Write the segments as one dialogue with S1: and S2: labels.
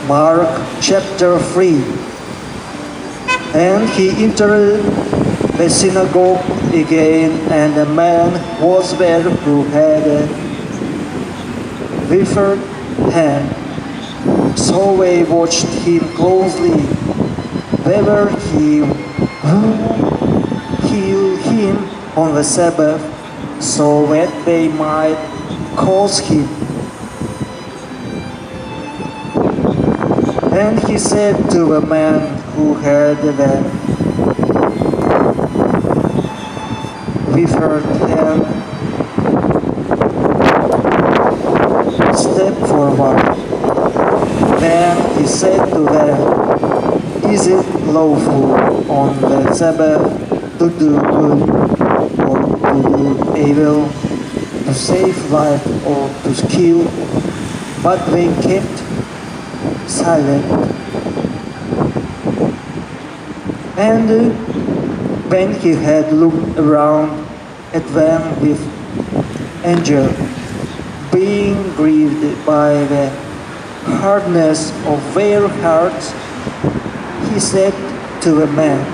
S1: Mark chapter 3. And he entered the synagogue again, and a man was there who had a withered hand. So they watched him closely, whether he would heal him on the Sabbath, so that they might cause him. And he said to the man who had the withered hand, "Step forward." Then he said to them, "Is it lawful on the Sabbath to do good or to do evil, to save life or to kill?" But they kept silent. And when he had looked around at them with anger, being grieved by the hardness of their hearts, he said to the man,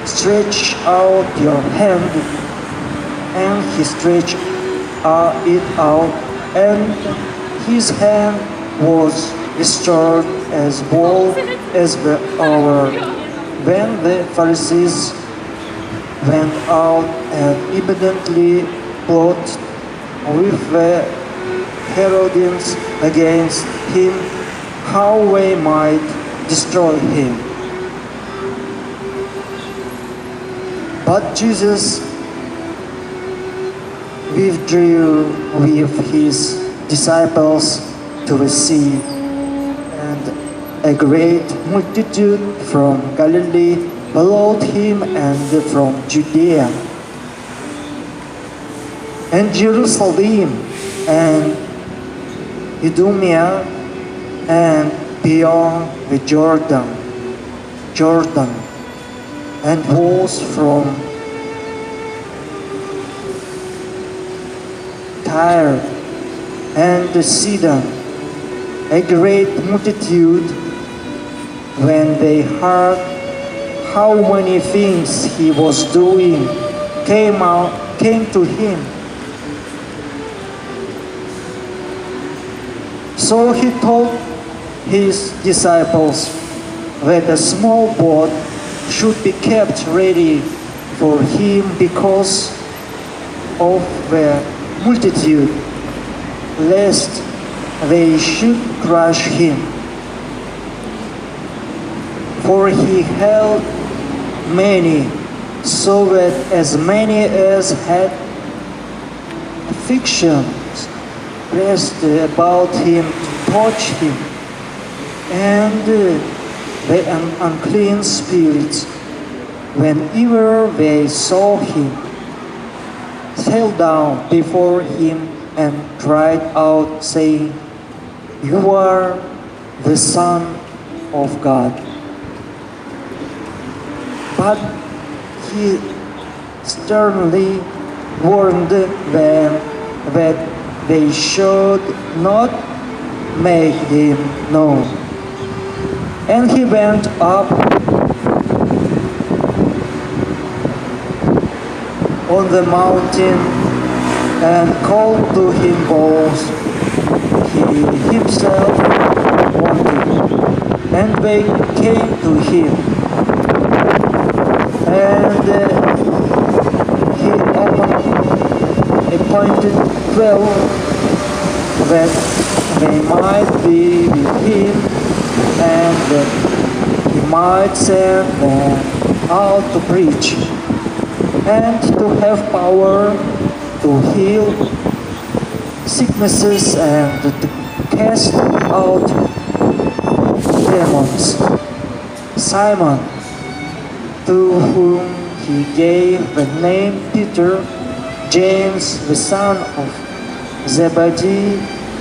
S1: "Stretch out your hand." And he stretched it out, and his hand was restored as whole as the other. Then the Pharisees went out and evidently plotted with the Herodians against him, how they might destroy him. But Jesus withdrew with his disciples to the sea, and a great multitude from Galilee followed him, and from Judea and Jerusalem and Idumea and beyond the Jordan, and those from Tyre and Sidon. A great multitude, when they heard how many things he was doing, came to him. So he told his disciples that a small boat should be kept ready for him because of the multitude, lest they should crush him. For he held many, so that as many as had afflictions pressed about him to touch him. And the unclean spirits, whenever they saw him, fell down before him and cried out, saying, "You are the Son of God." But he sternly warned them that they should not make him known. And he went up on the mountain and called to him both he himself wanted, and they came to him. And he appointed 12 that they might be with him, and that he might send them out to preach, and to have power to heal sicknesses and to cast out demons. Simon, to whom he gave the name Peter, James the son of Zebedee,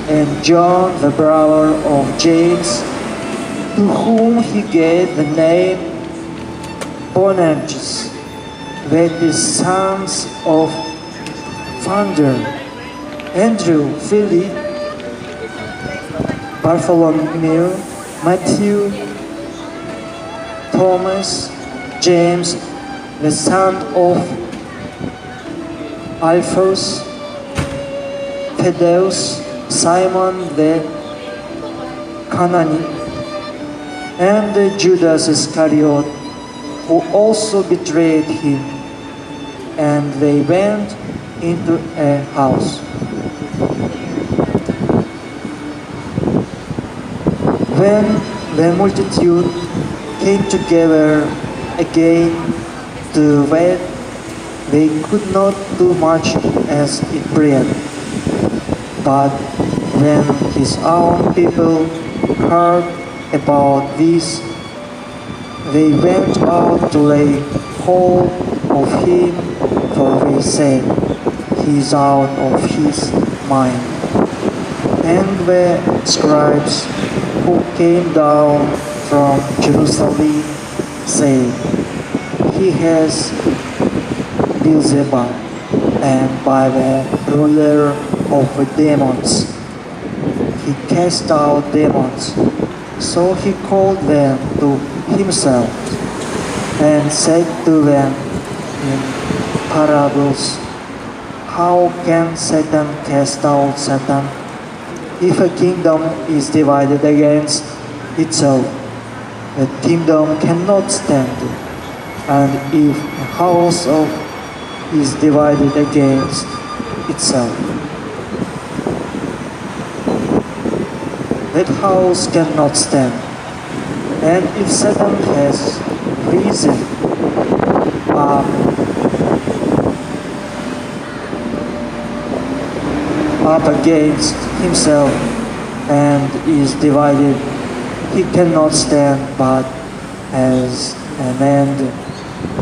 S1: and John the brother of James, to whom he gave the name Boanerges, that is, sons of Thunder, Andrew, Philip, Bartholomew, Matthew, Thomas, James, the son of Alphaeus, Thaddeus, Simon the Canaanite, and Judas Iscariot, who also betrayed him. And they went into a house. When the multitude came together again to wait, they could not do much as eat bread. But when his own people heard about this, they went out to lay hold of him, for they said, "He is out of his mind." And the scribes who came down from Jerusalem said, "He has Beelzebub, and by the ruler of the demons he cast out demons." So he called them to himself and said to them in parables, "How can Satan cast out Satan? If a kingdom is divided against itself, the kingdom cannot stand. And if a house is divided against itself, that house cannot stand. And if Satan has risen up against himself and is divided, he cannot stand but as an end.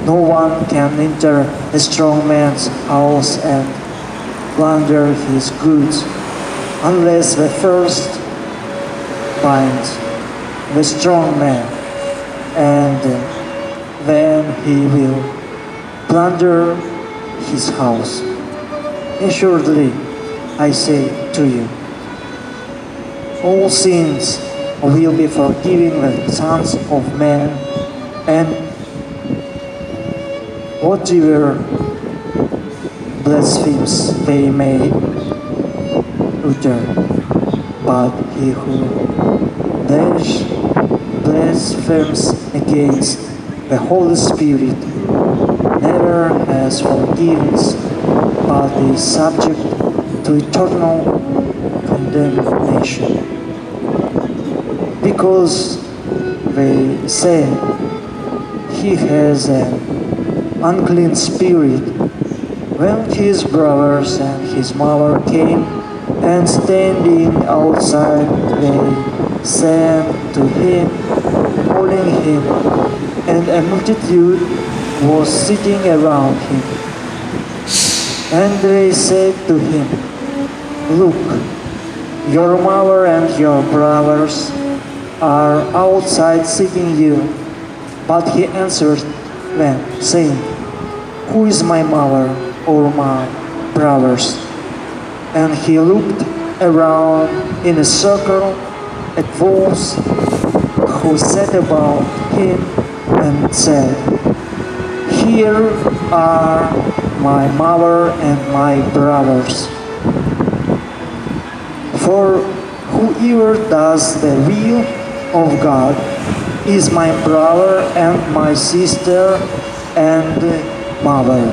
S1: No one can enter a strong man's house and plunder his goods unless the first binds the strong man, and then he will plunder his house. Assuredly, I say to you, all sins will be forgiven the sons of men, and whatever blasphemies they may utter. But he who blasphemes against the Holy Spirit never has forgiveness, but is subject to eternal condemnation. Because they say he has an unclean spirit. When his brothers and his mother came, and standing outside they sang to him, calling him, and a multitude was sitting around him. And they said to him, "Look, your mother and your brothers are outside seeking you." But he answered them, saying, "Who is my mother or my brothers?" And he looked around in a circle at those who sat about him and said, "Here are my mother and my brothers. For whoever does the will of God is my brother and my sister and mother."